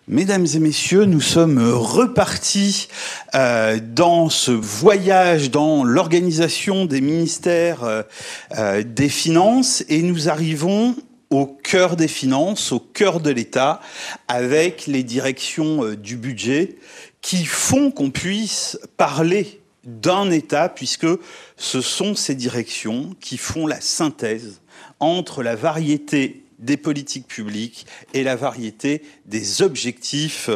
Mesdames et messieurs, nous sommes repartis dans ce voyage dans l'organisation des ministères des Finances et nous arrivons au cœur des finances, au cœur de l'État, avec les directions du budget qui font qu'on puisse parler d'un État, puisque ce sont ces directions qui font la synthèse entre la variété des politiques publiques et la variété des objectifs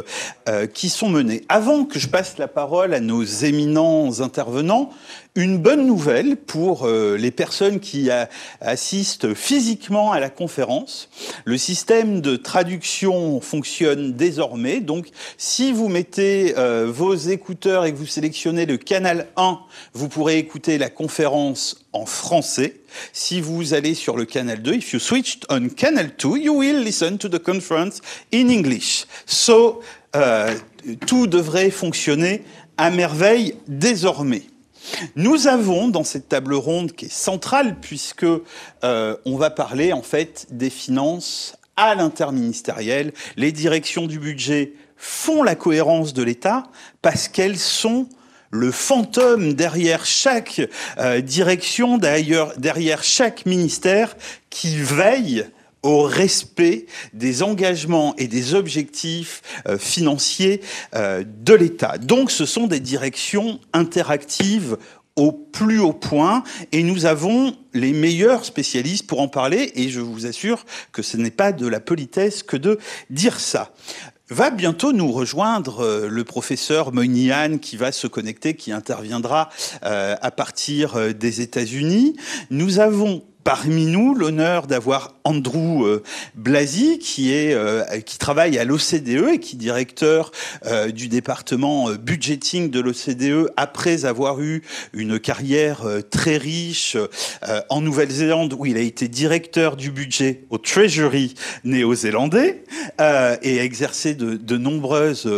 qui sont menés. Avant que je passe la parole à nos éminents intervenants, une bonne nouvelle pour les personnes qui assistent physiquement à la conférence. Le système de traduction fonctionne désormais. Donc, si vous mettez vos écouteurs et que vous sélectionnez le canal 1, vous pourrez écouter la conférence en français. Si vous allez sur le canal 2, if you switched on canal 2, you will listen to the conference in English. So, tout devrait fonctionner à merveille désormais. Nous avons dans cette table ronde qui est centrale puisque on va parler en fait des finances à l'interministériel. Les directions du budget font la cohérence de l'État parce qu'elles sont le fantôme derrière chaque direction, derrière chaque ministère qui veille au respect des engagements et des objectifs financiers de l'État. Donc ce sont des directions interactives au plus haut point et nous avons les meilleurs spécialistes pour en parler et je vous assure que ce n'est pas de la politesse que de dire ça. Va bientôt nous rejoindre le professeur Moynihan qui va se connecter, qui interviendra à partir des États-Unis. Nous avons parmi nous l'honneur d'avoir Andrew Blazey qui travaille à l'OCDE et qui est directeur du département budgeting de l'OCDE après avoir eu une carrière très riche en Nouvelle-Zélande où il a été directeur du budget au Treasury néo-zélandais et a exercé de nombreuses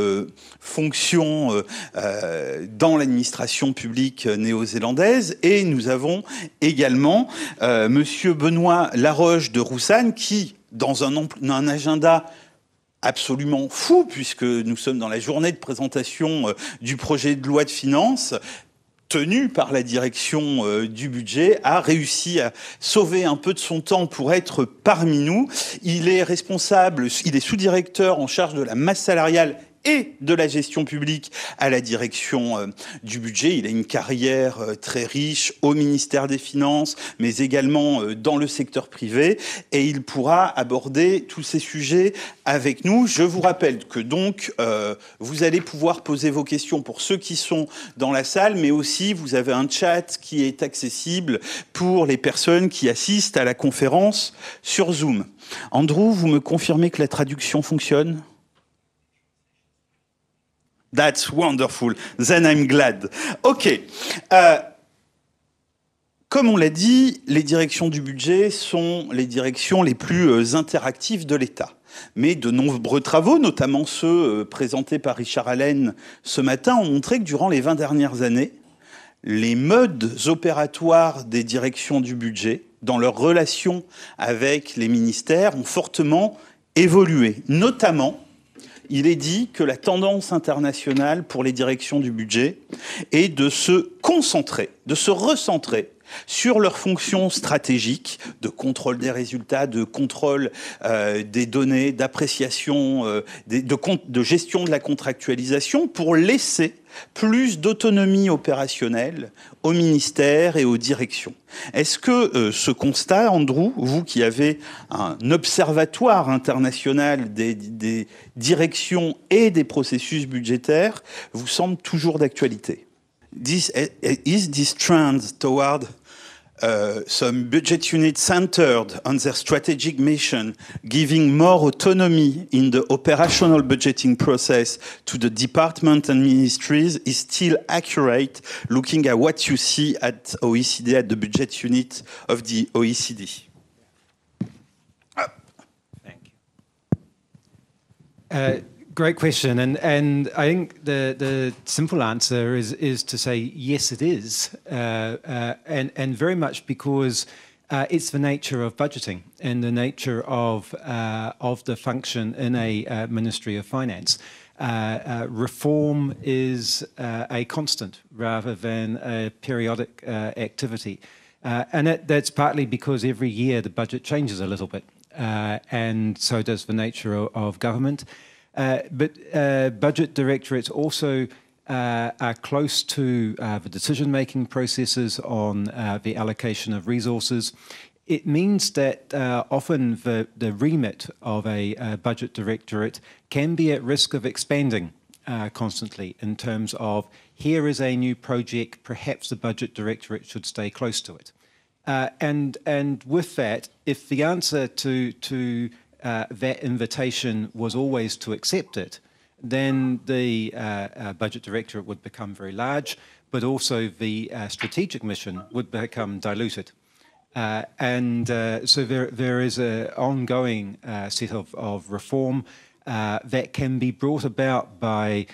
fonctions dans l'administration publique néo-zélandaise. Et nous avons également Monsieur Benoît Laroche de Roussane qui, dans un agenda absolument fou, puisque nous sommes dans la journée de présentation du projet de loi de finances, tenu par la direction du budget, a réussi à sauver un peu de son temps pour être parmi nous. Il est responsable, il est sous-directeur en charge de la masse salariale et de la gestion publique à la direction du budget. Il a une carrière très riche au ministère des Finances, mais également dans le secteur privé, et il pourra aborder tous ces sujets avec nous. Je vous rappelle que donc, vous allez pouvoir poser vos questions pour ceux qui sont dans la salle, mais aussi vous avez un chat qui est accessible pour les personnes qui assistent à la conférence sur Zoom. Andrew, vous me confirmez que la traduction fonctionne ? That's wonderful. Then I'm glad. OK. Comme on l'a dit, les directions du budget sont les directions les plus interactives de l'État. Mais de nombreux travaux, notamment ceux présentés par Richard Allen ce matin, ont montré que durant les 20 dernières années, les modes opératoires des directions du budget, dans leur relation avec les ministères, ont fortement évolué. Notamment, il est dit que la tendance internationale pour les directions du budget est de se concentrer, de se recentrer sur leurs fonctions stratégiques de contrôle des résultats, de contrôle des données, d'appréciation, de gestion de la contractualisation pour laisser plus d'autonomie opérationnelle aux ministères et aux directions. Est-ce que ce constat, Andrew, vous qui avez un observatoire international des directions et des processus budgétaires, vous semble toujours d'actualité? Is this trend toward some budget units centered on their strategic mission, giving more autonomy in the operational budgeting process to the department and ministries, is still accurate, looking at what you see at OECD, at the budget unit of the OECD? Thank you. Great question, and I think the simple answer is to say yes, it is, and very much because It's the nature of budgeting and the nature of the function in a Ministry of Finance. Reform is a constant rather than a periodic activity. And that's partly because every year the budget changes a little bit, and so does the nature of government. But budget directorates also are close to the decision-making processes on the allocation of resources. It means that often the remit of a budget directorate can be at risk of expanding constantly in terms of, here is a new project, perhaps the budget directorate should stay close to it. And with that, if the answer to that invitation was always to accept it, then the budget directorate would become very large, but also the strategic mission would become diluted. So there is an ongoing set of reform that can be brought about by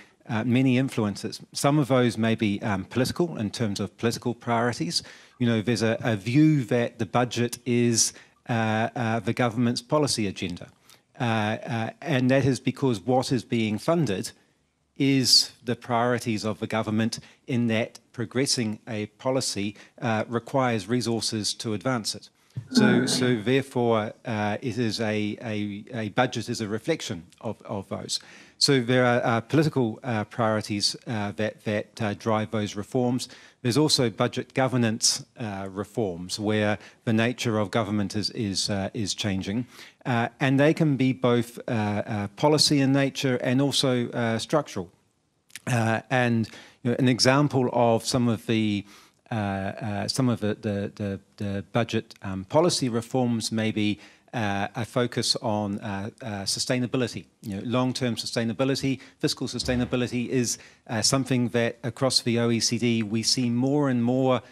many influences. Some of those may be political in terms of political priorities. You know, there's a view that the budget is the government's policy agenda. And that is because what is being funded is the priorities of the government, in that progressing a policy requires resources to advance it. So therefore, it is a budget is a reflection of those. So there are political priorities that drive those reforms. There's also budget governance reforms, where the nature of government is changing, and they can be both policy in nature and also structural. And you know, an example of some of the budget policy reforms may be a focus on sustainability. You know, long-term sustainability, fiscal sustainability is something that across the OECD we see more and more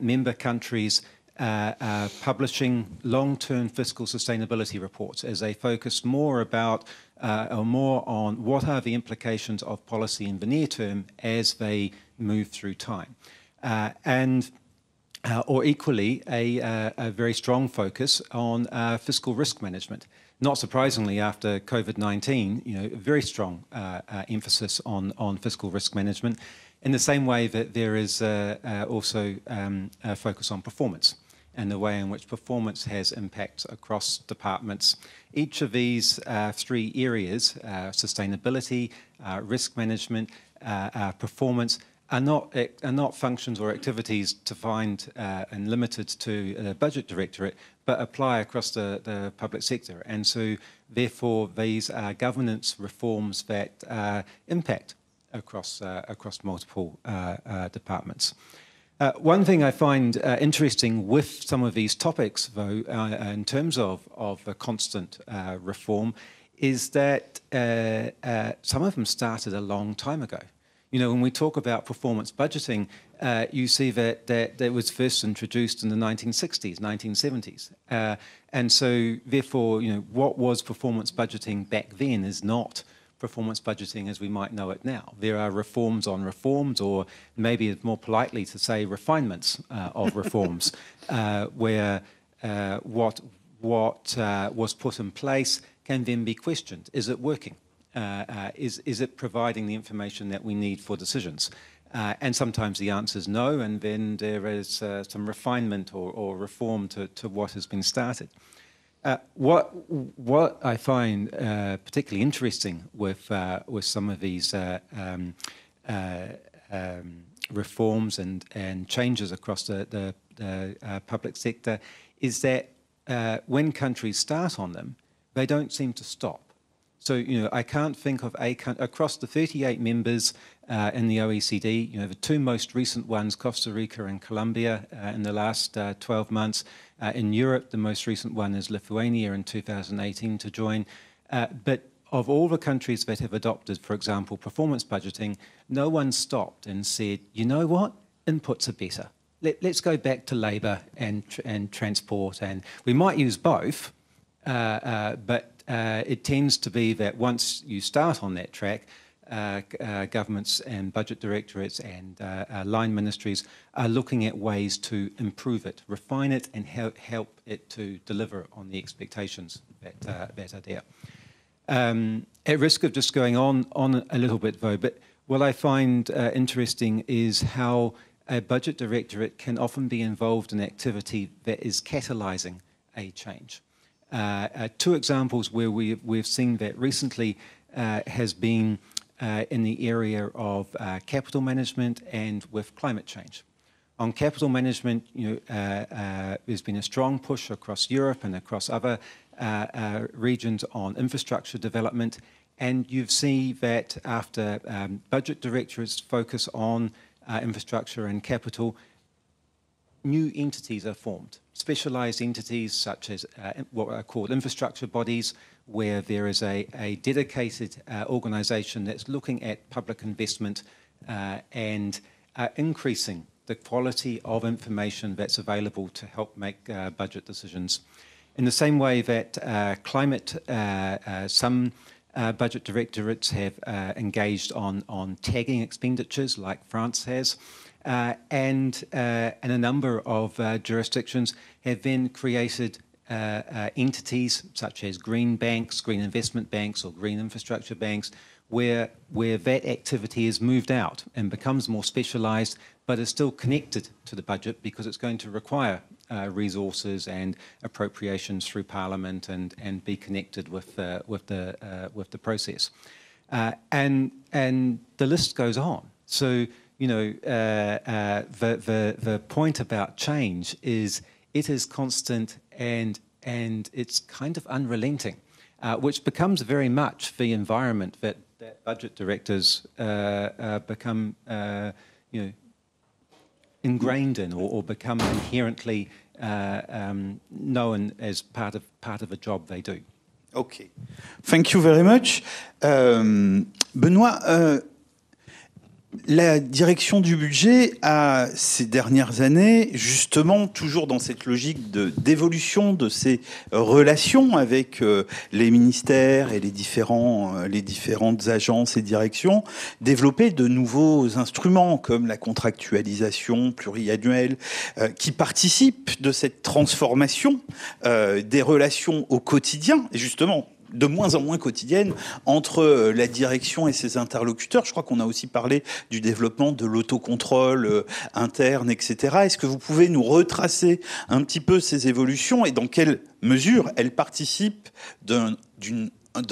member countries publishing long-term fiscal sustainability reports, as they focus more about or more on what are the implications of policy in the near term as they move through time. Or equally, a very strong focus on fiscal risk management. Not surprisingly, after COVID-19, you know, a very strong emphasis on fiscal risk management, in the same way that there is also a focus on performance and the way in which performance has impacts across departments. Each of these three areas, sustainability, risk management, performance, are not functions or activities defined and limited to the budget directorate, but apply across the public sector. And so, therefore, these are governance reforms that impact across multiple departments. One thing I find interesting with some of these topics, though, in terms of the constant reform, is that some of them started a long time ago. You know, when we talk about performance budgeting, you see that was first introduced in the 1960s, 1970s. And so, therefore, you know, what was performance budgeting back then is not performance budgeting as we might know it now. There are reforms on reforms, or maybe it's more politely to say refinements of reforms, where what was put in place can then be questioned. Is it working? Is it providing the information that we need for decisions? And sometimes the answer is no, and then there is some refinement or reform to what has been started. What I find particularly interesting with some of these reforms and changes across the public sector is that when countries start on them, they don't seem to stop. So, you know, I can't think of across the 38 members in the OECD, you know, the two most recent ones, Costa Rica and Colombia, in the last 12 months. In Europe, the most recent one is Lithuania in 2018 to join. But of all the countries that have adopted, for example, performance budgeting, no one stopped and said, you know what, inputs are better. Let's go back to labour and transport, and we might use both, but it tends to be that once you start on that track, governments and budget directorates and line ministries are looking at ways to improve it, refine it, and help it to deliver on the expectations that are there. At risk of just going on a little bit, though, but what I find interesting is how a budget directorate can often be involved in activity that is catalysing a change. Two examples where we've seen that recently has been in the area of capital management and with climate change. On capital management, there's been a strong push across Europe and across other regions on infrastructure development, and you see that after budget directorates focus on infrastructure and capital, new entities are formed, specialised entities such as what are called infrastructure bodies, where there is a dedicated organisation that's looking at public investment and increasing the quality of information that's available to help make budget decisions. In the same way that climate, some budget directorates have engaged on tagging expenditures, like France has, and a number of jurisdictions have then created entities such as green banks, green investment banks, or green infrastructure banks, where that activity is moved out and becomes more specialised, but is still connected to the budget because it's going to require resources and appropriations through Parliament and be connected with the process, and the list goes on. So the point about change is it is constant and it's kind of unrelenting, which becomes very much the environment that budget directors become ingrained in or become inherently known as part of a job they do. Okay, thank you very much. Benoît, la direction du budget a, ces dernières années, justement, toujours dans cette logique d'évolution de ses relations avec les ministères et les différentes agences et directions, développé de nouveaux instruments comme la contractualisation pluriannuelle qui participent de cette transformation des relations au quotidien, et justement, de moins en moins quotidienne entre la direction et ses interlocuteurs. Je crois qu'on a aussi parlé du développement de l'autocontrôle interne, etc. Est-ce que vous pouvez nous retracer un petit peu ces évolutions et dans quelle mesure elles participent d'un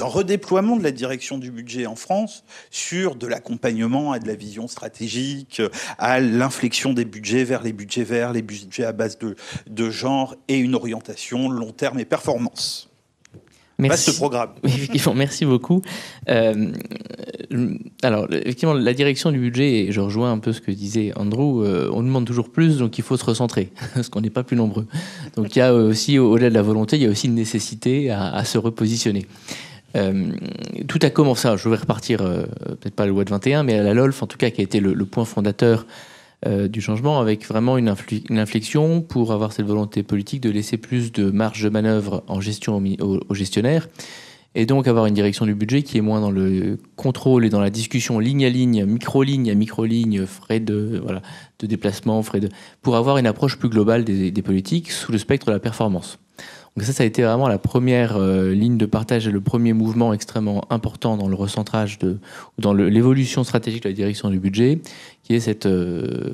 redéploiement de la direction du budget en France sur de l'accompagnement à de la vision stratégique, à l'inflexion des budgets vers les budgets verts, les budgets à base de genre et une orientation long terme et performance? Merci. Ce programme. Effectivement, merci beaucoup. Alors, effectivement, la direction du budget, et je rejoins un peu ce que disait Andrew, on demande toujours plus, donc il faut se recentrer, parce qu'on n'est pas plus nombreux. Donc il y a aussi, au-delà de la volonté, il y a aussi une nécessité à se repositionner. Tout a commencé, je vais repartir, peut-être pas à la loi de 21, mais à la LOLF, en tout cas, qui a été le point fondateur du changement, avec vraiment une inflexion pour avoir cette volonté politique de laisser plus de marge de manœuvre en gestion aux gestionnaires, et donc avoir une direction du budget qui est moins dans le contrôle et dans la discussion ligne à ligne, micro-ligne à micro-ligne, frais de déplacement, pour avoir une approche plus globale des politiques sous le spectre de la performance. Donc ça a été vraiment la première ligne de partage et le premier mouvement extrêmement important dans le recentrage dans l'évolution stratégique de la direction du budget, qui est cette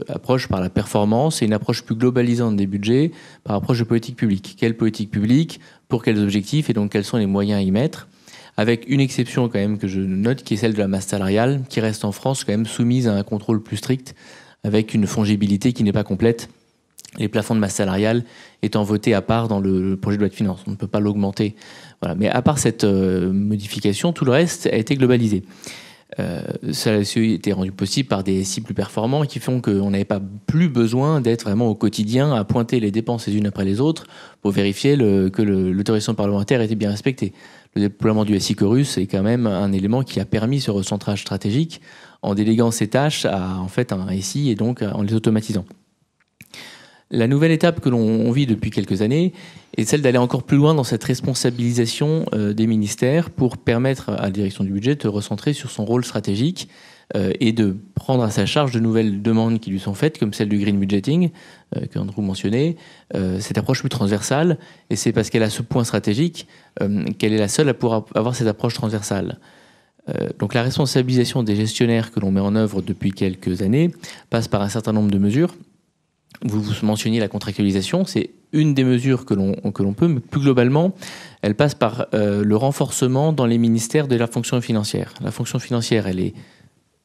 approche par la performance et une approche plus globalisante des budgets par approche de politique publique. Quelle politique publique, pour quels objectifs et donc quels sont les moyens à y mettre, avec une exception quand même que je note qui est celle de la masse salariale, qui reste en France quand même soumise à un contrôle plus strict, avec une fongibilité qui n'est pas complète. Les plafonds de masse salariale étant votés à part dans le projet de loi de finances. On ne peut pas l'augmenter. Voilà. Mais à part cette modification, tout le reste a été globalisé. Ça a été rendu possible par des SI plus performants qui font qu'on n'avait pas plus besoin d'être vraiment au quotidien à pointer les dépenses les unes après les autres pour vérifier que l'autorisation parlementaire était bien respectée. Le déploiement du SI Chorus est quand même un élément qui a permis ce recentrage stratégique en déléguant ces tâches à en fait un SI et donc en les automatisant. La nouvelle étape que l'on vit depuis quelques années est celle d'aller encore plus loin dans cette responsabilisation des ministères pour permettre à la direction du budget de se recentrer sur son rôle stratégique et de prendre à sa charge de nouvelles demandes qui lui sont faites, comme celle du green budgeting que Andrew mentionnait, cette approche plus transversale, et c'est parce qu'elle a ce point stratégique qu'elle est la seule à pouvoir avoir cette approche transversale. Donc la responsabilisation des gestionnaires que l'on met en œuvre depuis quelques années passe par un certain nombre de mesures. Vous mentionniez la contractualisation, c'est une des mesures que l'on peut, mais plus globalement, elle passe par le renforcement dans les ministères de la fonction financière. La fonction financière, elle est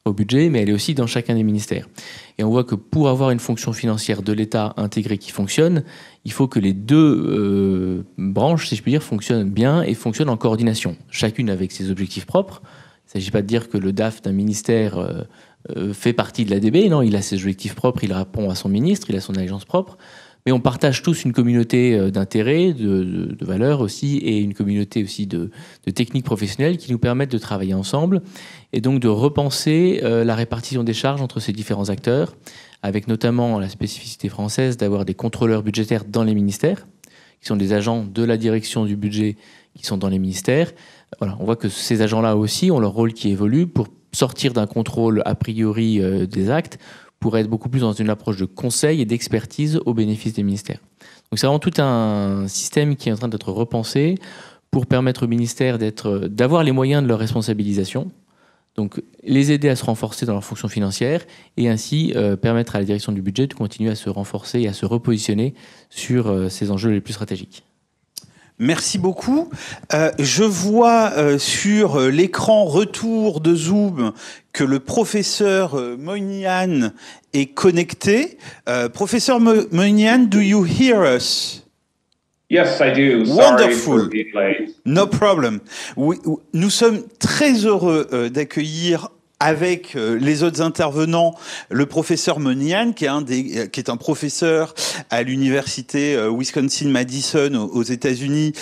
au budget, mais elle est aussi dans chacun des ministères. Et on voit que pour avoir une fonction financière de l'État intégrée qui fonctionne, il faut que les deux branches, si je puis dire, fonctionnent bien et fonctionnent en coordination, chacune avec ses objectifs propres. Il ne s'agit pas de dire que le DAF d'un ministère fait partie de l'ADB, non, il a ses objectifs propres, il répond à son ministre, il a son agence propre, mais on partage tous une communauté d'intérêts, de valeurs aussi, et une communauté aussi de techniques professionnelles qui nous permettent de travailler ensemble, et donc de repenser la répartition des charges entre ces différents acteurs, avec notamment la spécificité française d'avoir des contrôleurs budgétaires dans les ministères, qui sont des agents de la direction du budget qui sont dans les ministères. Voilà, on voit que ces agents-là aussi ont leur rôle qui évolue pour sortir d'un contrôle a priori des actes pour être beaucoup plus dans une approche de conseil et d'expertise au bénéfice des ministères. Donc c'est vraiment tout un système qui est en train d'être repensé pour permettre aux ministères d'avoir les moyens de leur responsabilisation, donc les aider à se renforcer dans leur fonction financière et ainsi permettre à la direction du budget de continuer à se renforcer et à se repositionner sur ces enjeux les plus stratégiques. Merci beaucoup. Je vois sur l'écran retour de Zoom que le professeur Moynihan est connecté. Professeur Moynihan, do you hear us? Yes, I do. Wonderful. Sorry for being late. No problem. Nous sommes très heureux d'accueillir avec les autres intervenants, le professeur Moynihan, qui est un professeur à l'université Wisconsin-Madison aux États-Unis,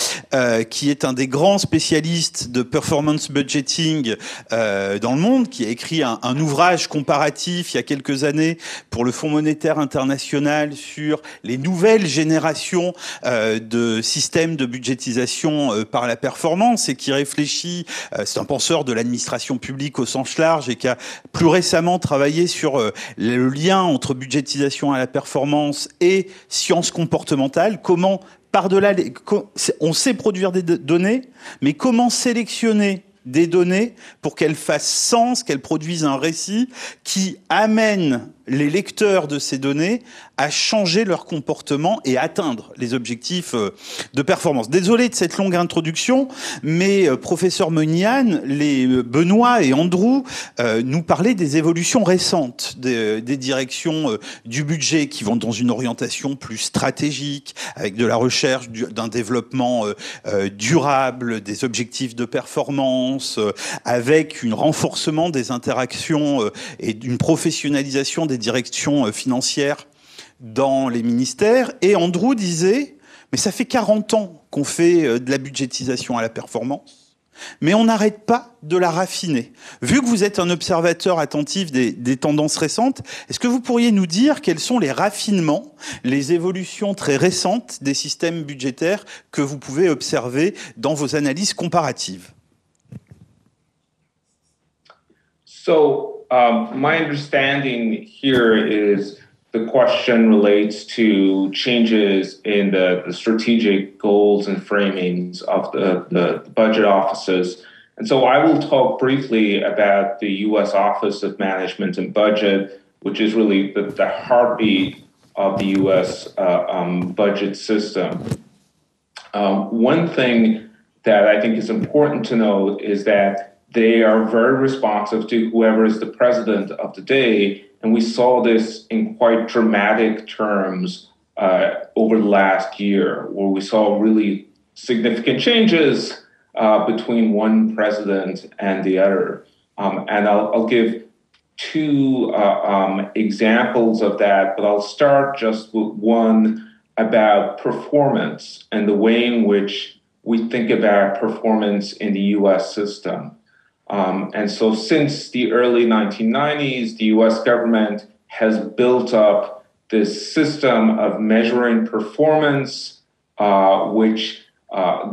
qui est un des grands spécialistes de performance budgeting dans le monde, qui a écrit un ouvrage comparatif il y a quelques années pour le Fonds monétaire international sur les nouvelles générations de systèmes de budgétisation par la performance et qui réfléchit, c'est un penseur de l'administration publique au sens large, et qui a plus récemment travaillé sur le lien entre budgétisation à la performance et sciences comportementales. Comment, par-delà, on sait produire des données, mais comment sélectionner des données pour qu'elles fassent sens, qu'elles produisent un récit qui amène les lecteurs de ces données à changer leur comportement et atteindre les objectifs de performance. Désolé de cette longue introduction, mais professeur Moynihan, Benoît et Andrew nous parlaient des évolutions récentes des directions du budget qui vont dans une orientation plus stratégique, avec de la recherche d'un développement durable, des objectifs de performance, avec un renforcement des interactions et une professionnalisation des directions financières dans les ministères. Et Andrew disait, mais ça fait 40 ans qu'on fait de la budgétisation à la performance, mais on n'arrête pas de la raffiner. Vu que vous êtes un observateur attentif des tendances récentes, est-ce que vous pourriez nous dire quels sont les raffinements, les évolutions très récentes des systèmes budgétaires que vous pouvez observer dans vos analyses comparatives? So my understanding here is the question relates to changes in the strategic goals and framings of the budget offices. And so I will talk briefly about the U.S. Office of Management and Budget, which is really the heartbeat of the U.S. Budget system. One thing that I think is important to note is that they are very responsive to whoever is the president of the day. And we saw this in quite dramatic terms over the last year, where we saw really significant changes between one president and the other. And I'll give two examples of that, but I'll start just with one about performance and the way in which we think about performance in the U.S. system. And so since the early 1990s, the U.S. government has built up this system of measuring performance, which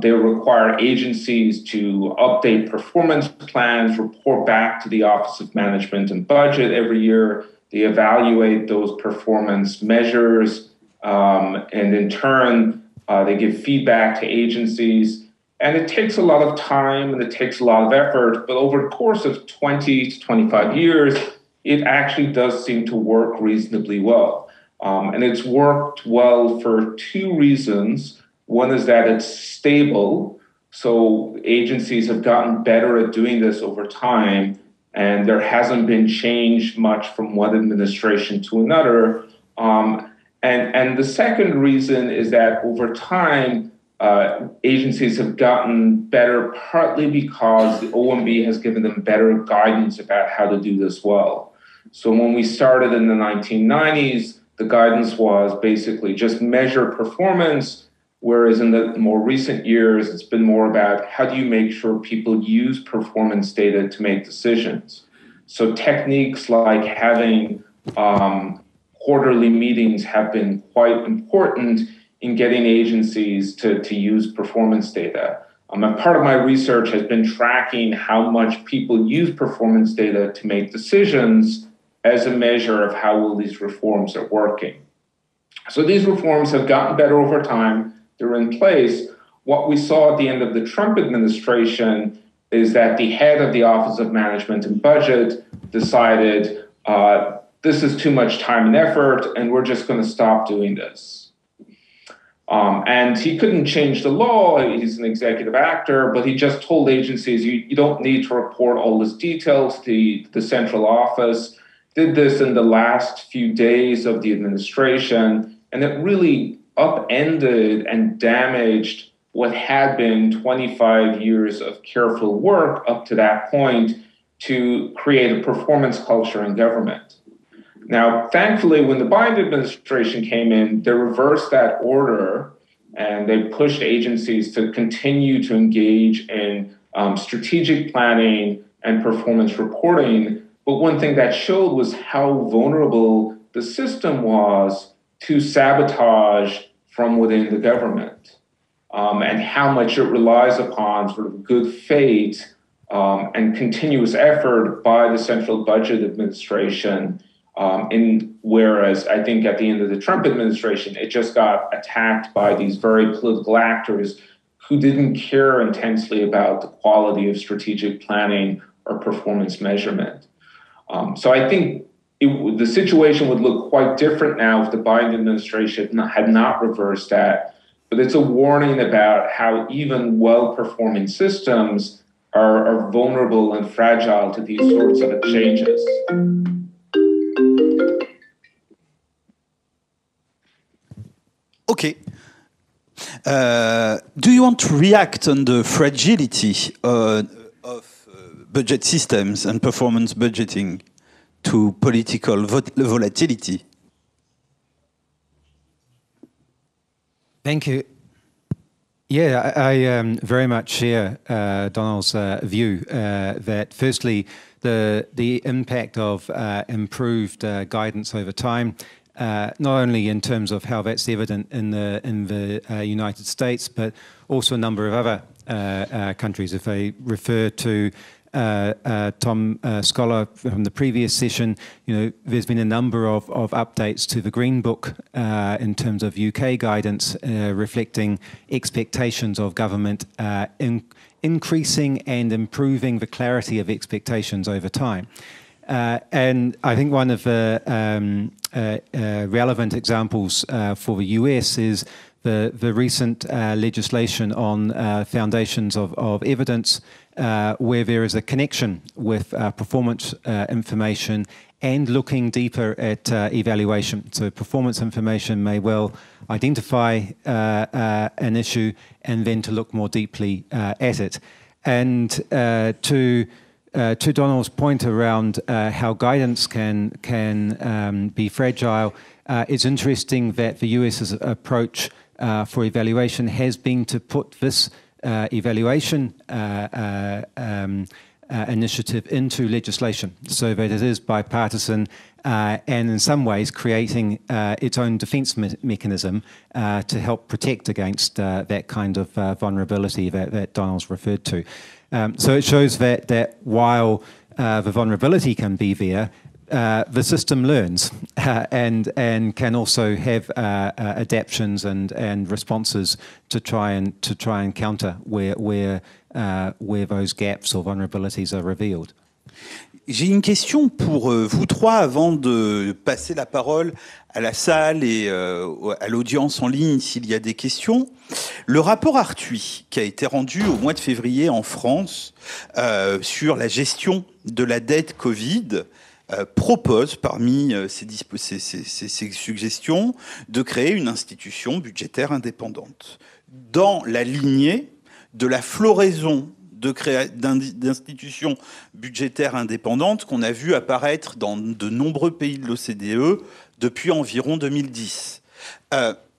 they require agencies to update performance plans, report back to the Office of Management and Budget every year. They evaluate those performance measures, and in turn, they give feedback to agencies. And it takes a lot of time and it takes a lot of effort, but over the course of 20 to 25 years, it actually does seem to work reasonably well. And it's worked well for two reasons. One is that it's stable, so agencies have gotten better at doing this over time, and there hasn't been change much from one administration to another. And the second reason is that over time, agencies have gotten better, partly because the OMB has given them better guidance about how to do this well. So when we started in the 1990s, the guidance was basically just measure performance, whereas in the more recent years, it's been more about how do you make sure people use performance data to make decisions. So techniques like having quarterly meetings have been quite important in getting agencies to use performance data. And part of my research has been tracking how much people use performance data to make decisions as a measure of how well these reforms are working. So these reforms have gotten better over time. They're in place. What we saw at the end of the Trump administration is that the head of the Office of Management and Budget decided this is too much time and effort, and we're just going to stop doing this. And he couldn't change the law. He's an executive actor, but he just told agencies, you don't need to report all this detail to the central office. Did this in the last few days of the administration, and it really upended and damaged what had been 25 years of careful work up to that point to create a performance culture in government. Now, thankfully, when the Biden administration came in, they reversed that order and they pushed agencies to continue to engage in strategic planning and performance reporting. But one thing that showed was how vulnerable the system was to sabotage from within the government, and how much it relies upon sort of good faith and continuous effort by the Central Budget Administration. Whereas I think at the end of the Trump administration, it just got attacked by these very political actors who didn't care intensely about the quality of strategic planning or performance measurement. So I think the situation would look quite different now if the Biden administration had not reversed that. But it's a warning about how even well-performing systems are vulnerable and fragile to these sorts of changes. Okay. Do you want to react on the fragility of budget systems and performance budgeting to political volatility? Thank you. Yeah, I very much share Donald's view that firstly, the impact of improved guidance over time, not only in terms of how that's evident in the United States, but also a number of other countries. If I refer to Tom Scholar from the previous session, there's been a number of updates to the Green Book in terms of UK guidance reflecting expectations of government increasing and improving the clarity of expectations over time. And I think one of the relevant examples for the US is the recent legislation on foundations of evidence, where there is a connection with performance information and looking deeper at evaluation. So performance information may well identify an issue and then to look more deeply at it. And to Donald's point around how guidance can be fragile, it's interesting that the US's approach for evaluation has been to put this evaluation initiative into legislation so that it is bipartisan and in some ways creating its own defence mechanism to help protect against that kind of vulnerability that Donald's referred to. So it shows that while the vulnerability can be there, the system learns and can also have adaptations and responses to try and counter where those gaps or vulnerabilities are revealed. J'ai une question pour vous trois avant de passer la parole à la salle et à l'audience en ligne s'il y a des questions. Le rapport Arthuis, qui a été rendu au mois de février en France sur la gestion de la dette Covid, propose parmi ces suggestions de créer une institution budgétaire indépendante dans la lignée de la floraison d'institutions budgétaires indépendantes qu'on a vu apparaître dans de nombreux pays de l'OCDE depuis environ 2010.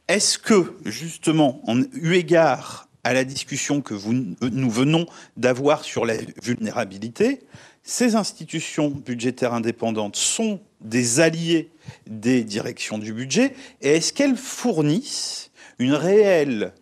Est-ce que, justement, eu égard à la discussion que nous venons d'avoir sur la vulnérabilité, ces institutions budgétaires indépendantes sont des alliés des directions du budget et est-ce qu'elles fournissent une réelle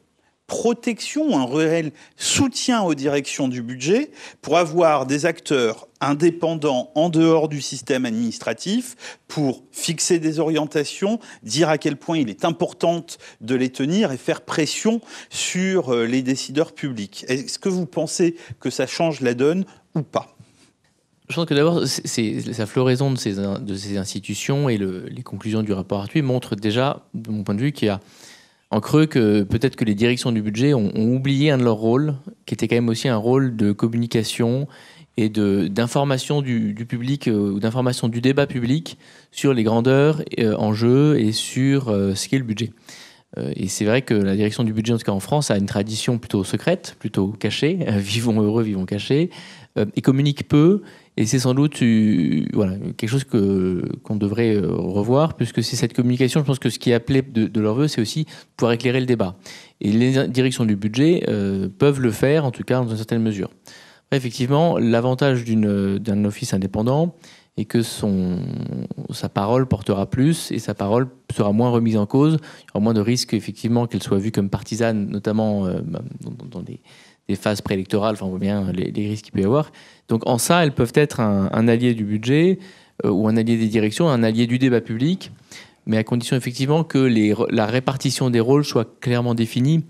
protection, un réel soutien aux directions du budget pour avoir des acteurs indépendants en dehors du système administratif pour fixer des orientations, dire à quel point il est important de les tenir et faire pression sur les décideurs publics. Est-ce que vous pensez que ça change la donne ou pas ? Je pense que d'abord, la floraison de ces institutions et les conclusions du rapport Arthuis montrent déjà, de mon point de vue, qu'il y a en creux que peut-être que les directions du budget ont oublié un de leurs rôles, qui était quand même aussi un rôle de communication et d'information du public ou d'information du débat public sur les grandeurs, enjeux et sur ce qu'est le budget. Et c'est vrai que la direction du budget, en tout cas en France, a une tradition plutôt secrète, plutôt cachée, vivons heureux, vivons cachés, et communique peu. Et c'est sans doute quelque chose qu'on devrait revoir, puisque c'est cette communication, je pense que ce qui est appelé de leur vœu, c'est aussi pouvoir éclairer le débat. Et les directions du budget peuvent le faire, en tout cas dans une certaine mesure. Après, effectivement, l'avantage d'un office indépendant est que sa parole portera plus et sa parole sera moins remise en cause. Il y aura moins de risques, effectivement, qu'elle soit vue comme partisane, notamment dans des phases préélectorales, enfin on voit bien les risques qu'il peut y avoir. Donc en ça, elles peuvent être un allié du budget ou un allié des directions, un allié du débat public, mais à condition effectivement que la répartition des rôles soit clairement définie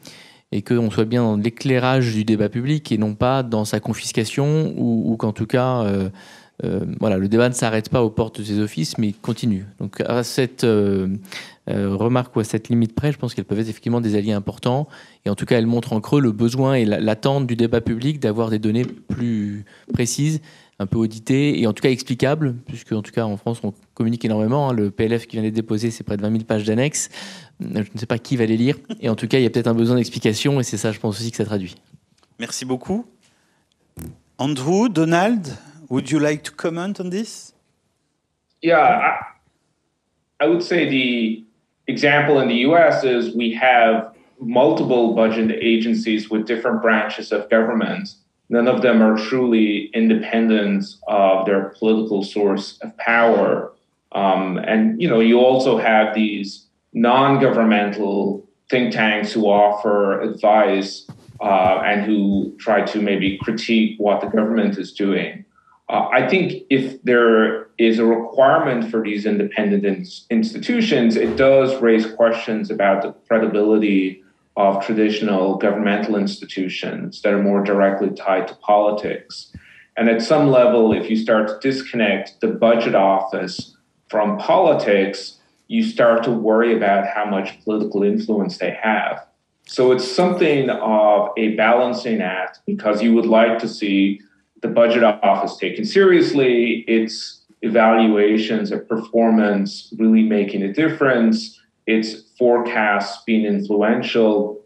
et qu'on soit bien dans l'éclairage du débat public et non pas dans sa confiscation ou qu'en tout cas le débat ne s'arrête pas aux portes de ces offices mais continue. Donc à cette remarque ou à cette limite près, je pense qu'elles peuvent être effectivement des alliés importants et en tout cas elles montrent en creux le besoin et l'attente du débat public d'avoir des données plus précises, un peu auditées et en tout cas explicables, puisque en tout cas en France on communique énormément. Le PLF qui vient d'être déposé, c'est près de 20 000 pages d'annexes. Je ne sais pas qui va les lire et en tout cas il y a peut-être un besoin d'explication et c'est ça je pense aussi que ça traduit. Merci beaucoup. Andrew, Donald, would you like to comment on this? Yeah, I would say the example in the US is we have multiple budget agencies with different branches of government. None of them are truly independent of their political source of power. And, you also have these non-governmental think tanks who offer advice and who try to maybe critique what the government is doing. I think if there is a requirement for these independent institutions, it does raise questions about the credibility of traditional governmental institutions that are more directly tied to politics. And at some level, if you start to disconnect the budget office from politics, you start to worry about how much political influence they have. So it's something of a balancing act because you would like to see the budget office taken seriously, its evaluations of performance really making a difference, its forecasts being influential.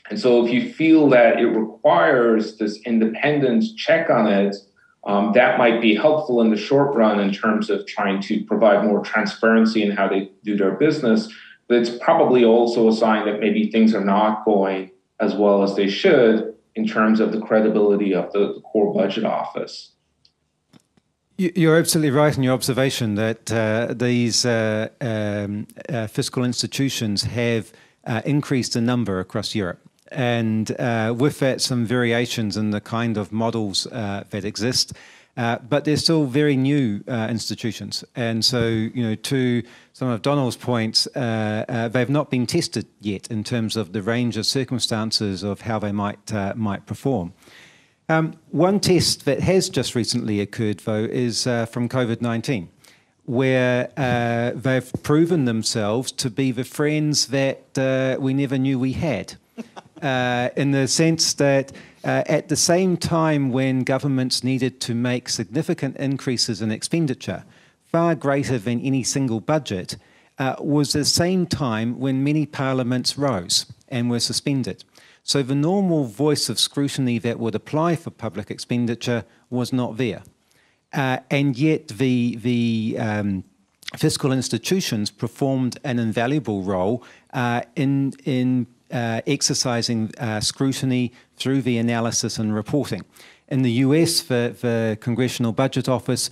And so if you feel that it requires this independent check on it, that might be helpful in the short run in terms of trying to provide more transparency in how they do their business. But it's probably also a sign that maybe things are not going as well as they should in terms of the credibility of the core budget office. You're absolutely right in your observation that these fiscal institutions have increased in number across Europe. And with that, some variations in the kind of models that exist. But they're still very new institutions. And so, to some of Donald's points, they've not been tested yet in terms of the range of circumstances of how they might perform. One test that has just recently occurred, though, is from COVID-19, where they've proven themselves to be the friends that we never knew we had, in the sense that at the same time when governments needed to make significant increases in expenditure, far greater than any single budget, was the same time when many parliaments rose and were suspended. So the normal voice of scrutiny that would apply for public expenditure was not there. And yet the fiscal institutions performed an invaluable role in exercising scrutiny through the analysis and reporting. In the US, the Congressional Budget Office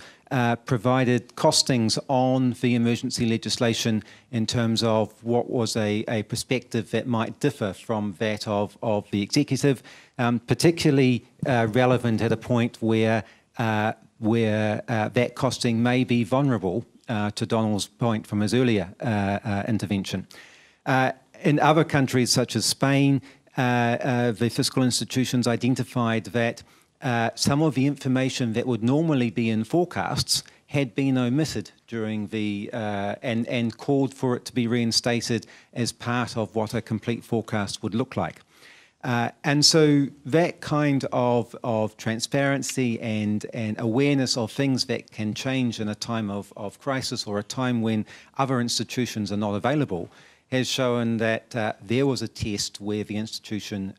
provided costings on the emergency legislation in terms of what was a perspective that might differ from that of the executive, particularly relevant at a point where that costing may be vulnerable, to Donald's point from his earlier intervention. In other countries such as Spain, the fiscal institutions identified that some of the information that would normally be in forecasts had been omitted during the and called for it to be reinstated as part of what a complete forecast would look like. And so that kind of transparency and awareness of things that can change in a time of crisis or a time when other institutions are not available has shown that there was a test where the institution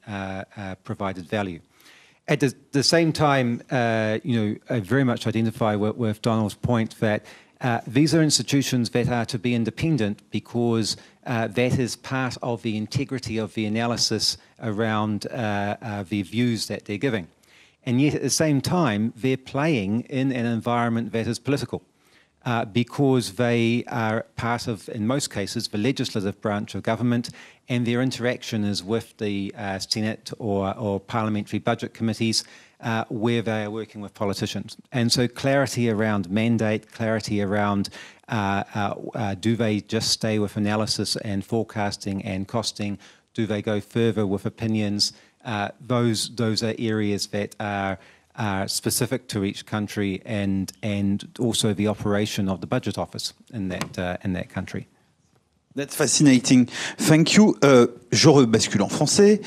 provided value. At the same time, I very much identify with Donald's point that these are institutions that are to be independent because that is part of the integrity of the analysis around the views that they're giving. And yet at the same time, they're playing in an environment that is political. Because they are part of, in most cases, the legislative branch of government, and their interaction is with the Senate or parliamentary budget committees where they are working with politicians. And so clarity around mandate, clarity around do they just stay with analysis and forecasting and costing, do they go further with opinions, those are areas that are specific to each country and also the operation of the budget office in that country. That's fascinating. Thank you. Je rebascule en français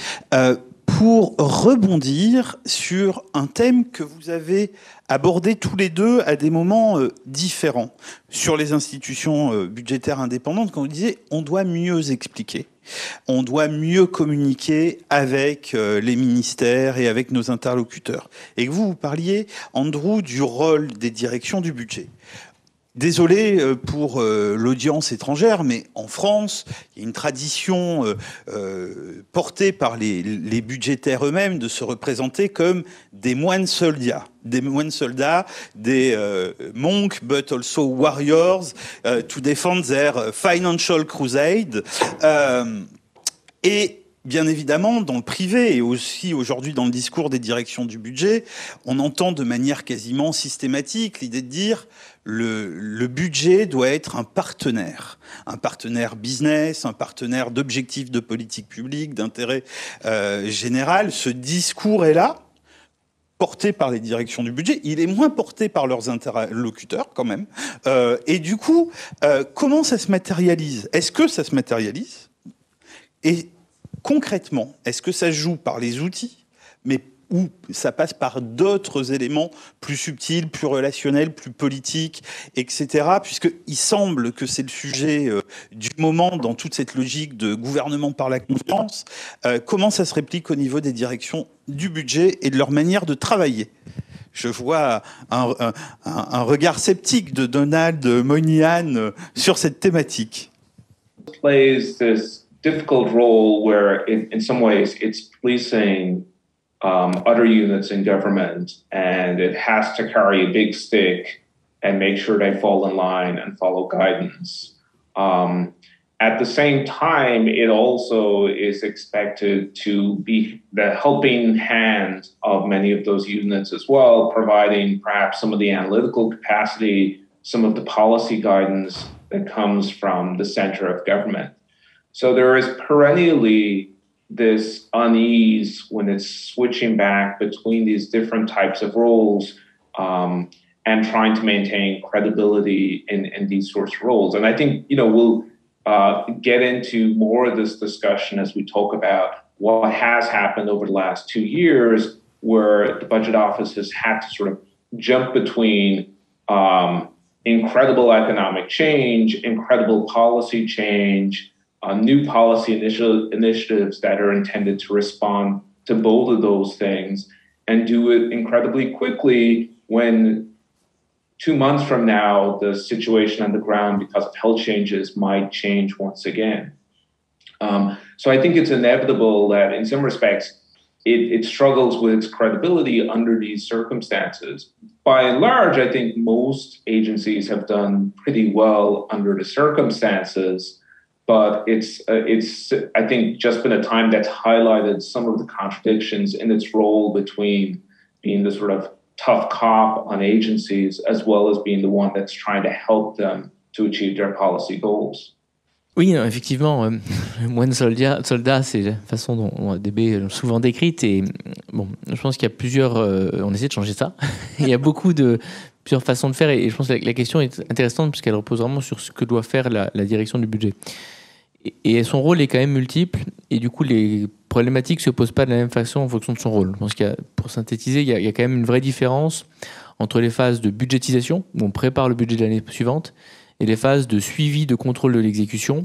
pour rebondir sur un thème que vous avez abordé tous les deux à des moments différents. Sur les institutions budgétaires indépendantes, quand vous disiez, on doit mieux expliquer. On doit mieux communiquer avec les ministères et avec nos interlocuteurs. Et que vous parliez, Andrew, du rôle des directions du budget. Désolé pour l'audience étrangère, mais en France, il y a une tradition portée par les budgétaires eux-mêmes de se représenter comme des moines soldats. Des moines soldats, des monks, but also warriors, to defend their financial crusade. Et bien évidemment, dans le privé et aussi aujourd'hui dans le discours des directions du budget, on entend de manière quasiment systématique l'idée de dire le budget doit être un partenaire business, un partenaire d'objectifs de politique publique, d'intérêt général. Ce discours est là, porté par les directions du budget, il est moins porté par leurs interlocuteurs quand même. Et du coup, comment ça se matérialise ? Est-ce que ça se matérialise ? Et concrètement, est-ce que ça se joue par les outils, mais ou ça passe par d'autres éléments plus subtils, plus relationnels, plus politiques, etc. Puisqu'il semble que c'est le sujet du moment dans toute cette logique de gouvernement par la confiance. Comment ça se réplique au niveau des directions du budget et de leur manière de travailler ? Je vois un regard sceptique de Donald Moynihan sur cette thématique. Plays this difficult role where in some ways it's policing other units in government, and it has to carry a big stick and make sure they fall in line and follow guidance. At the same time, it also is expected to be the helping hand of many of those units as well, providing perhaps some of the analytical capacity, some of the policy guidance that comes from the center of government. So there is perennially this unease when it's switching back between these different types of roles and trying to maintain credibility in these sorts of roles. And I think, we'll get into more of this discussion as we talk about what has happened over the last 2 years, where the Budget Office has had to sort of jump between incredible economic change, incredible policy change, new policy initiatives that are intended to respond to both of those things, and do it incredibly quickly when 2 months from now, the situation on the ground because of health changes might change once again. So I think it's inevitable that in some respects, it struggles with its credibility under these circumstances. By and large, I think most agencies have done pretty well under the circumstances, but it's I think, just been a time that's highlighted some of the contradictions in its role between being the sort of tough cop on agencies as well as being the one that's trying to help them to achieve their policy goals. Oui, effectivement, moine soldat, c'est la façon dont DB est souvent décrite. Et bon, je pense qu'il y a plusieurs... on essaie de changer ça. Il y a plusieurs façons de faire. Et je pense que la question est intéressante puisqu'elle repose vraiment sur ce que doit faire la direction du budget. Et son rôle est quand même multiple. Et du coup, les problématiques ne se posent pas de la même façon en fonction de son rôle. Je pense pour synthétiser, il y a quand même une vraie différence entre les phases de budgétisation, où on prépare le budget de l'année suivante, et les phases de suivi, de contrôle de l'exécution,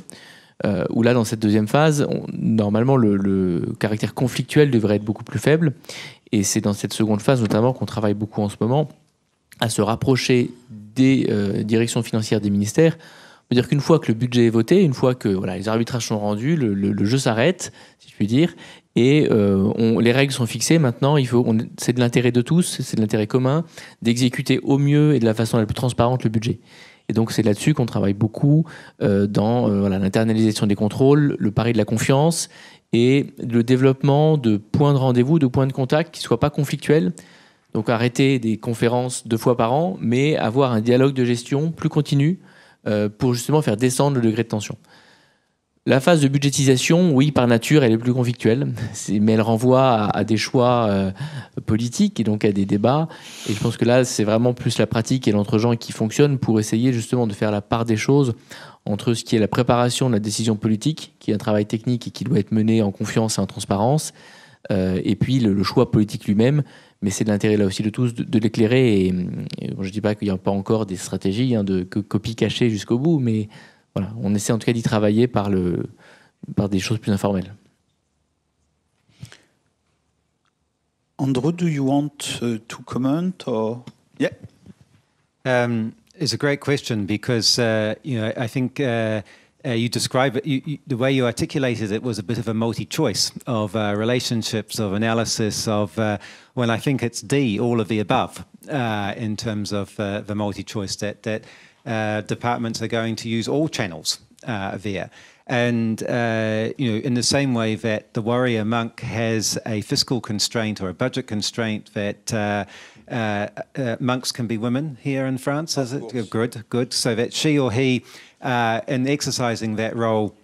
où là, dans cette deuxième phase, normalement, le caractère conflictuel devrait être beaucoup plus faible. Et c'est dans cette seconde phase, notamment, qu'on travaille beaucoup en ce moment, à se rapprocher des directions financières des ministères. On peut dire qu'une fois que le budget est voté, une fois que les arbitrages sont rendus, le jeu s'arrête, si je puis dire, et les règles sont fixées. Maintenant, c'est de l'intérêt de tous, c'est de l'intérêt commun d'exécuter au mieux et de la façon la plus transparente le budget. Et donc, c'est là-dessus qu'on travaille beaucoup dans l'internalisation des contrôles, le pari de la confiance et le développement de points de rendez-vous, de points de contact qui ne soient pas conflictuels. Donc, arrêter des conférences 2 fois par an, mais avoir un dialogue de gestion plus continu pour justement faire descendre le degré de tension. La phase de budgétisation, oui, par nature, elle est plus conflictuelle, mais elle renvoie à des choix politiques et donc à des débats. Et je pense que là, c'est vraiment plus la pratique et l'entre-gens qui fonctionnent pour essayer justement de faire la part des choses entre ce qui est la préparation de la décision politique, qui est un travail technique et qui doit être mené en confiance et en transparence, et puis le choix politique lui-même. Mais c'est de l'intérêt là aussi de tous de l'éclairer. Et je ne dis pas qu'il n'y a pas encore des stratégies de copie cachée jusqu'au bout, mais voilà, on essaie en tout cas d'y travailler par des choses plus informelles. Andrew, do you want to comment? Or? Yeah. It's a great question because, I think you describe it, the way you articulated it was a bit of a multi-choice of relationships, of analysis, of, I think it's all of the above in terms of the multi-choice that departments are going to use all channels there. And, in the same way that the warrior monk has a fiscal constraint or a budget constraint that monks can be women here in France, is it? Good. So that she or he, in exercising that role,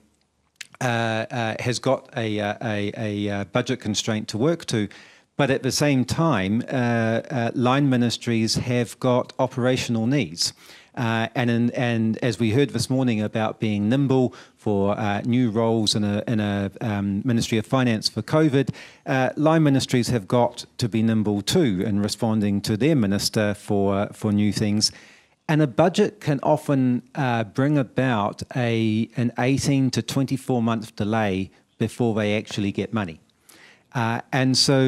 has got a budget constraint to work to. But at the same time, line ministries have got operational needs. And as we heard this morning about being nimble for new roles in a Ministry of Finance for COVID, line ministries have got to be nimble too in responding to their minister for new things. And a budget can often bring about an 18 to 24 month delay before they actually get money. And so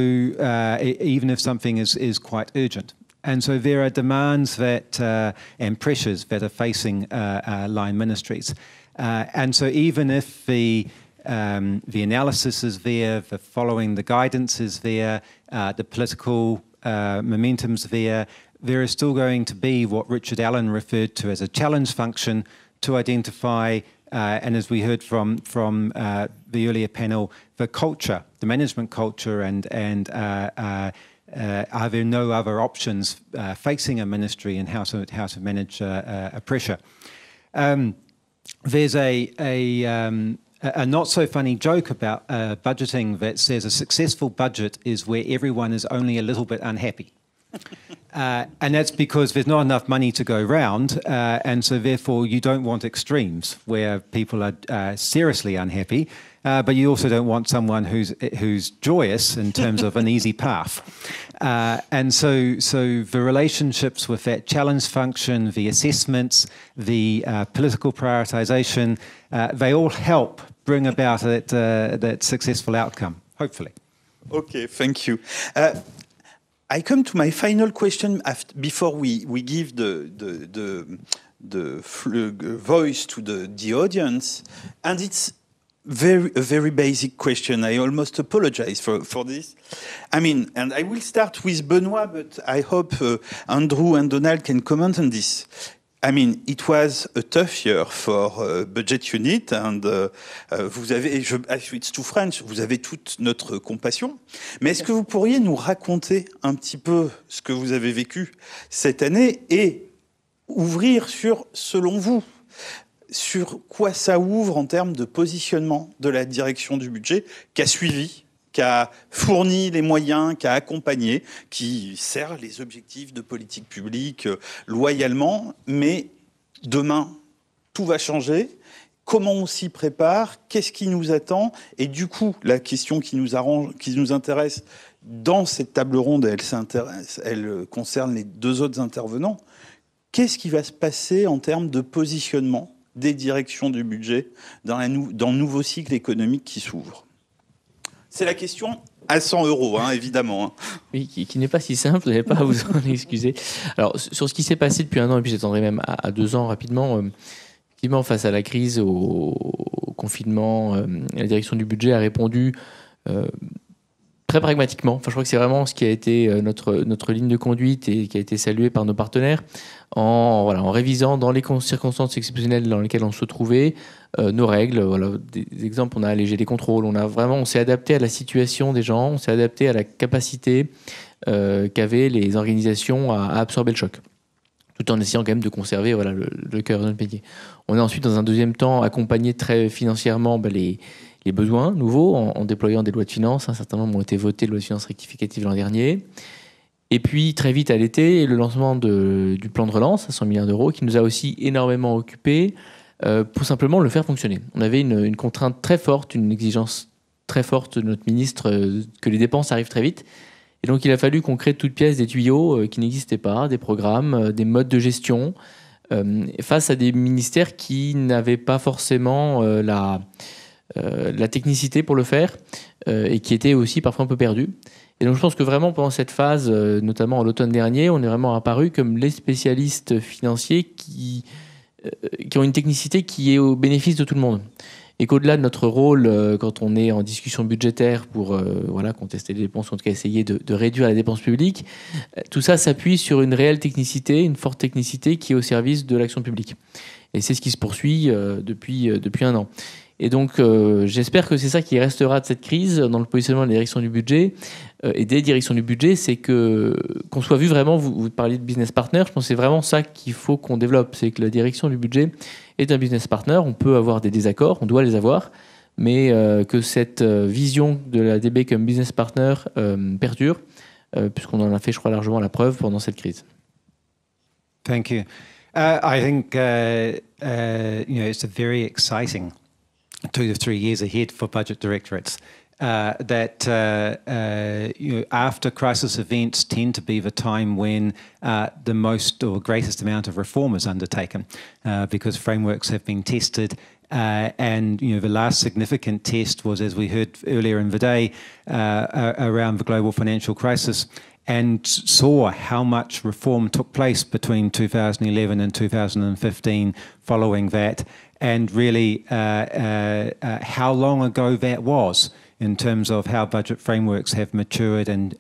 even if something is quite urgent. And so there are demands that and pressures that are facing line ministries. And so even if the analysis is there, the following the guidance is there, the political momentum's there, there is still going to be what Richard Allen referred to as a challenge function to identify, and as we heard from the earlier panel, the culture, the management culture, and are there no other options facing a ministry and how to manage a pressure. There's a not so funny joke about budgeting that says a successful budget is where everyone is only a little bit unhappy. And that's because there's not enough money to go round, and so therefore you don't want extremes where people are seriously unhappy, but you also don't want someone who's joyous in terms of an easy path. And so the relationships with that challenge function, the assessments, the political prioritization, they all help bring about that successful outcome, hopefully. Okay, thank you. I come to my final question before we give the voice to the audience, and it's a very basic question. I almost apologize for this. I mean, and I will start with Benoît, but I hope Andrew and Donald can comment on this. I mean, it was a tough year for budget unit, and vous avez, it's too French, vous avez toute notre compassion. Mais est-ce que vous pourriez nous raconter un petit peu ce que vous avez vécu cette année et ouvrir sur, selon vous, sur quoi ça ouvre en termes de positionnement de la direction du budget qui a suivi, qui a fourni les moyens, qui a accompagné, qui sert les objectifs de politique publique loyalement, mais demain, tout va changer. Comment on s'y prépare? Qu'est-ce qui nous attend? Et du coup, la question qui nous intéresse dans cette table ronde, elle concerne les deux autres intervenants. Qu'est-ce qui va se passer en termes de positionnement des directions du budget dans le nouveau cycle économique qui s'ouvre? C'est la question à 100 €, hein, évidemment. Hein. Oui, qui n'est pas si simple, vous n'avez pas à vous en excuser. Alors, sur ce qui s'est passé depuis 1 an, et puis j'attendrai même à 2 ans rapidement, effectivement, face à la crise, au confinement, la direction du budget a répondu très pragmatiquement. Enfin, je crois que c'est vraiment ce qui a été notre ligne de conduite et qui a été salué par nos partenaires en révisant dans les circonstances exceptionnelles dans lesquelles on se trouvait nos règles. Voilà, des exemples, on a allégé les contrôles, on s'est adapté à la situation des gens, on s'est adapté à la capacité qu'avaient les organisations à absorber le choc, tout en essayant quand même de conserver le cœur de notre métier. On a ensuite, dans un deuxième temps, accompagné très financièrement les besoins nouveaux en déployant des lois de finances. Un certain nombre ont été votés, lois de finances rectificatives l'an dernier. Et puis, très vite à l'été, le lancement du plan de relance à 100 milliards d'euros qui nous a aussi énormément occupés pour simplement le faire fonctionner. On avait une contrainte très forte, une exigence très forte de notre ministre que les dépenses arrivent très vite. Et donc, il a fallu qu'on crée de toutes pièces des tuyaux qui n'existaient pas, des programmes, des modes de gestion, face à des ministères qui n'avaient pas forcément la technicité pour le faire et qui étaient aussi parfois un peu perdus. Et donc je pense que vraiment pendant cette phase, notamment en l'automne dernier, on est vraiment apparu comme les spécialistes financiers qui ont une technicité qui est au bénéfice de tout le monde. Et qu'au-delà de notre rôle, quand on est en discussion budgétaire pour contester les dépenses, en tout cas essayer de réduire la dépense publique, tout ça s'appuie sur une réelle technicité, une forte technicité qui est au service de l'action publique. Et c'est ce qui se poursuit depuis 1 an. Et donc, j'espère que c'est ça qui restera de cette crise dans le positionnement de la direction du budget et des directions du budget, c'est qu'on soit vu vraiment, vous parliez de business partner, je pense que c'est vraiment ça qu'il faut qu'on développe, c'est que la direction du budget est un business partner, on peut avoir des désaccords, on doit les avoir, mais que cette vision de la DB comme business partner perdure, puisqu'on en a fait, je crois, largement la preuve pendant cette crise. Thank you. I think it's a very exciting 2 to 3 years ahead for budget directorates. After crisis events tend to be the time when the most or greatest amount of reform is undertaken because frameworks have been tested. And the last significant test was, as we heard earlier in the day, around the global financial crisis, and saw how much reform took place between 2011 and 2015 following that, and really how long ago that was. in terms of how budget frameworks have matured and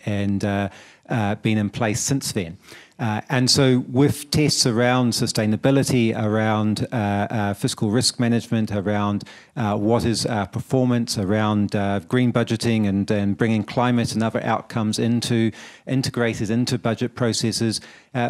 been in place since then. And so with tests around sustainability, around fiscal risk management, around what is performance, around green budgeting and bringing climate and other outcomes integrated into budget processes,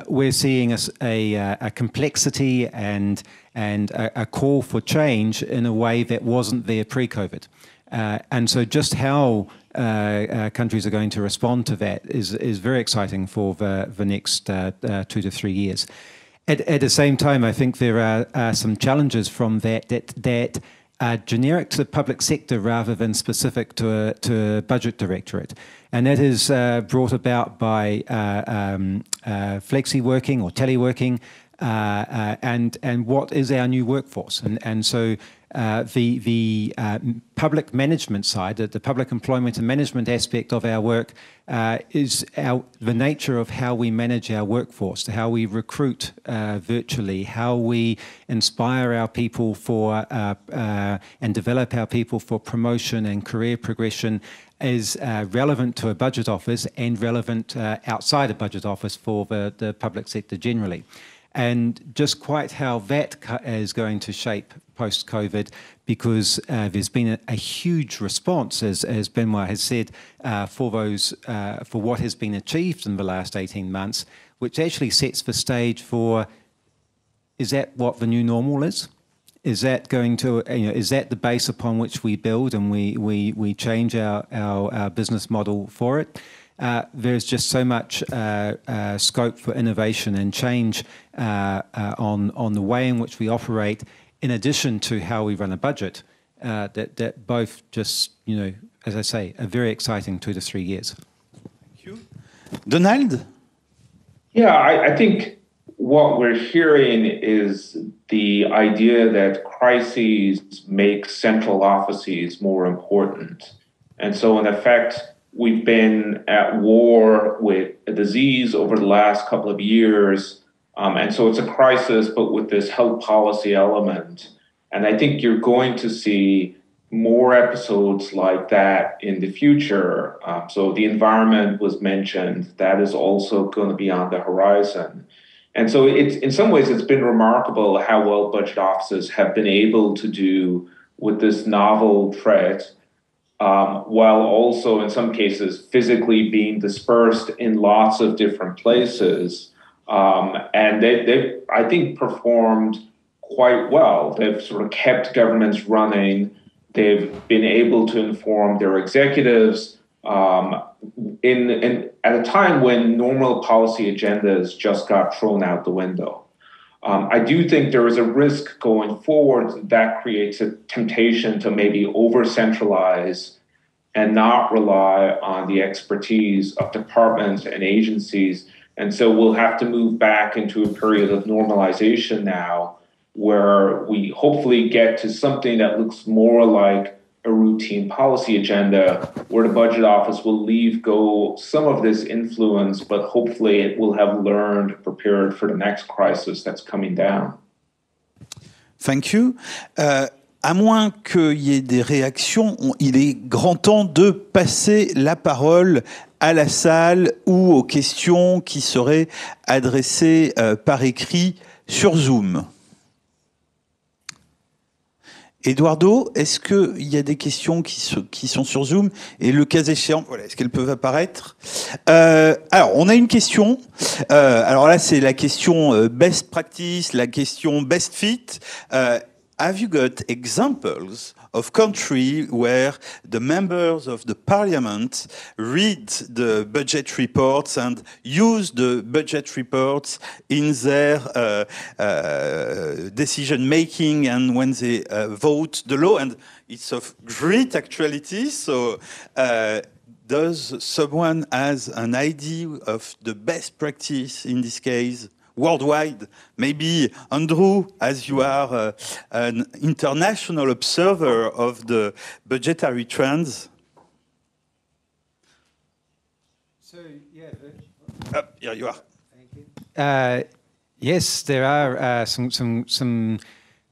we're seeing a complexity and a call for change in a way that wasn't there pre-COVID. And so just how countries are going to respond to that is very exciting for the next 2 to 3 years. At the same time, I think there are some challenges from that are generic to the public sector rather than specific to a budget directorate. And that is brought about by flexi-working or teleworking and what is our new workforce. And so the public management side, the public employment and management aspect of our work is the nature of how we manage our workforce, how we recruit virtually, how we inspire our people for and develop our people for promotion and career progression is relevant to a budget office and relevant outside a budget office for the public sector generally. And just quite how that is going to shape post-COVID, because there's been a huge response, as Benoît has said, for what has been achieved in the last 18 months, which actually sets the stage for, is that what the new normal is? Is that going to, is that the base upon which we build and we change our business model for it? There's just so much scope for innovation and change on the way in which we operate, in addition to how we run a budget, that both just, as I say, a very exciting 2 to 3 years. Thank you. Donald? Yeah, I think what we're hearing is the idea that crises make central offices more important. And so, in effect, we've been at war with a disease over the last couple of years. And so it's a crisis, but with this health policy element. And I think you're going to see more episodes like that in the future. So the environment was mentioned. That is also going to be on the horizon. And so it's, in some ways, it's been remarkable how well budget offices have been able to do with this novel threat, while also, in some cases, physically being dispersed in lots of different places. And they've, I think, performed quite well. They've sort of kept governments running. They've been able to inform their executives at a time when normal policy agendas just got thrown out the window. I do think there is a risk going forward that creates a temptation to maybe over-centralize and not rely on the expertise of departments and agencies. And so we'll have to move back into a period of normalization now, where we hopefully get to something that looks more like a routine policy agenda, where the budget office will leave go some of this influence, but hopefully it will have learned, prepared for the next crisis that's coming down. Thank you. À moins qu'il y ait des réactions, il est grand temps de passer la parole à la salle ou aux questions qui seraient adressées par écrit sur Zoom. Eduardo, est-ce qu'il y a des questions qui sont sur Zoom? Et le cas échéant, voilà, est-ce qu'elles peuvent apparaître? Alors, on a une question. Alors là, c'est la question best practice, la question best fit. Have you got examples of countries where the members of the parliament read the budget reports and use the budget reports in their decision making and when they vote the law? And it's of great actuality. So does someone has an idea of the best practice in this case? Worldwide, maybe Andrew, as you are an international observer of the budgetary trends. So, yeah. Here you are. Thank you. Yes, there are some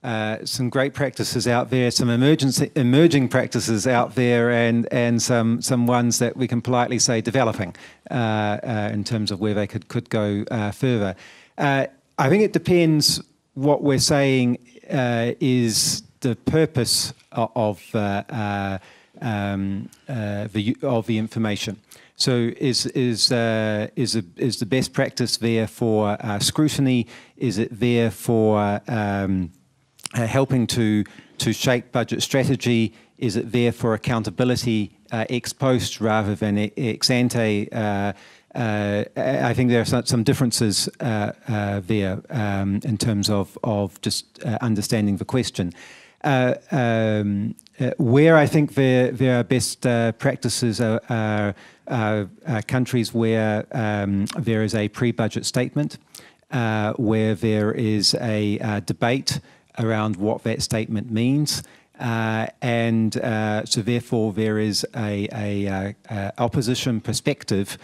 some great practices out there, some emerging practices out there, and some ones that we can politely say developing in terms of where they could go further. I think it depends what we're saying is the purpose of the information. So is the best practice there for scrutiny? Is it there for helping to shape budget strategy? Is it there for accountability ex post rather than ex ante? I think there are some differences there in terms of just understanding the question. Where I think there are best practices are countries where there is a pre-budget statement, where there is a debate around what that statement means, and so therefore there is a opposition perspective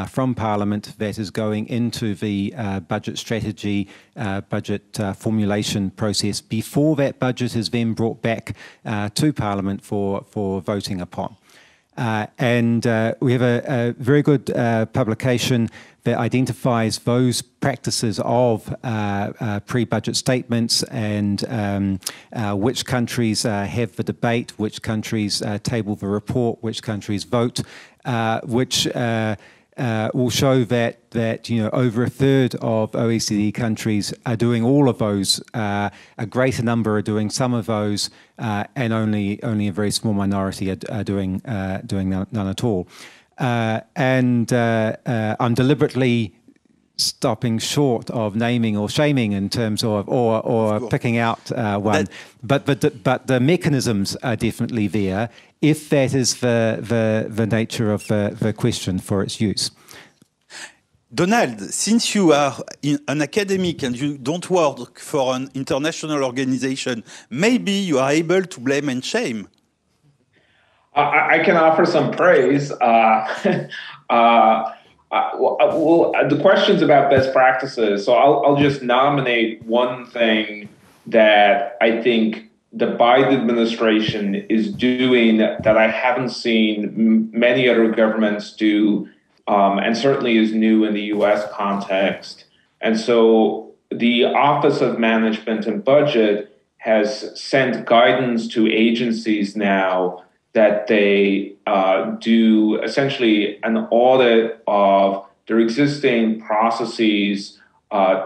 from Parliament that is going into the budget strategy, budget formulation process before that budget is then brought back to Parliament for voting upon. And we have a very good publication that identifies those practices of pre-budget statements and which countries have the debate, which countries table the report, which countries vote, which will show that over a third of OECD countries are doing all of those. A greater number are doing some of those, and only a very small minority are doing none at all. And I'm deliberately stopping short of naming or shaming in terms of or picking out one, but the mechanisms are definitely there if that is the nature of the question for its use. Donald, since you are an academic and you don't work for an international organization, maybe you are able to blame and shame. I can offer some praise. Well, the question's about best practices, so I'll just nominate one thing that I think the Biden administration is doing that I haven't seen many other governments do, and certainly is new in the U.S. context. And so the Office of Management and Budget has sent guidance to agencies now that they do essentially an audit of their existing processes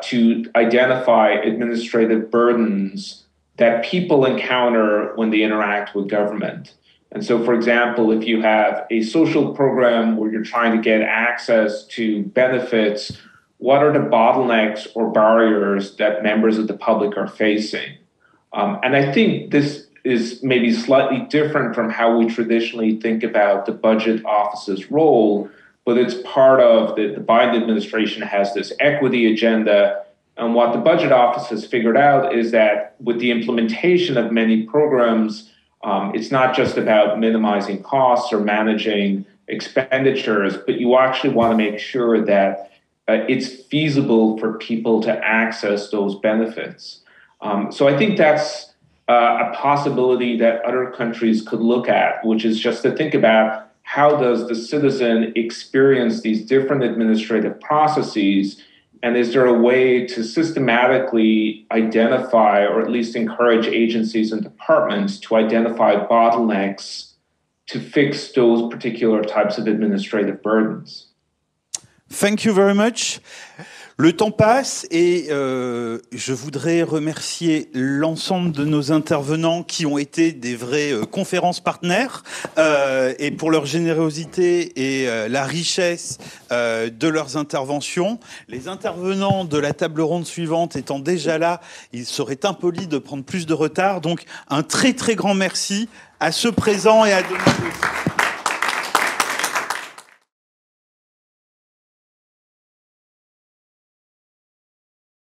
to identify administrative burdens that people encounter when they interact with government. And so, for example, if you have a social program where you're trying to get access to benefits, what are the bottlenecks or barriers that members of the public are facing? And I think this is maybe slightly different from how we traditionally think about the budget office's role, but it's part of the Biden administration has this equity agenda. And what the budget office has figured out is that with the implementation of many programs, it's not just about minimizing costs or managing expenditures, but you actually want to make sure that it's feasible for people to access those benefits. So I think that's a possibility that other countries could look at, which is just to think about how does the citizen experience these different administrative processes, and is there a way to systematically identify or at least encourage agencies and departments to identify bottlenecks to fix those particular types of administrative burdens? Thank you very much. Le temps passe et je voudrais remercier l'ensemble de nos intervenants qui ont été des vrais conférences partenaires et pour leur générosité et la richesse de leurs interventions. Les intervenants de la table ronde suivante étant déjà là, il serait impoli de prendre plus de retard. Donc un très très grand merci à ceux présents et à demain.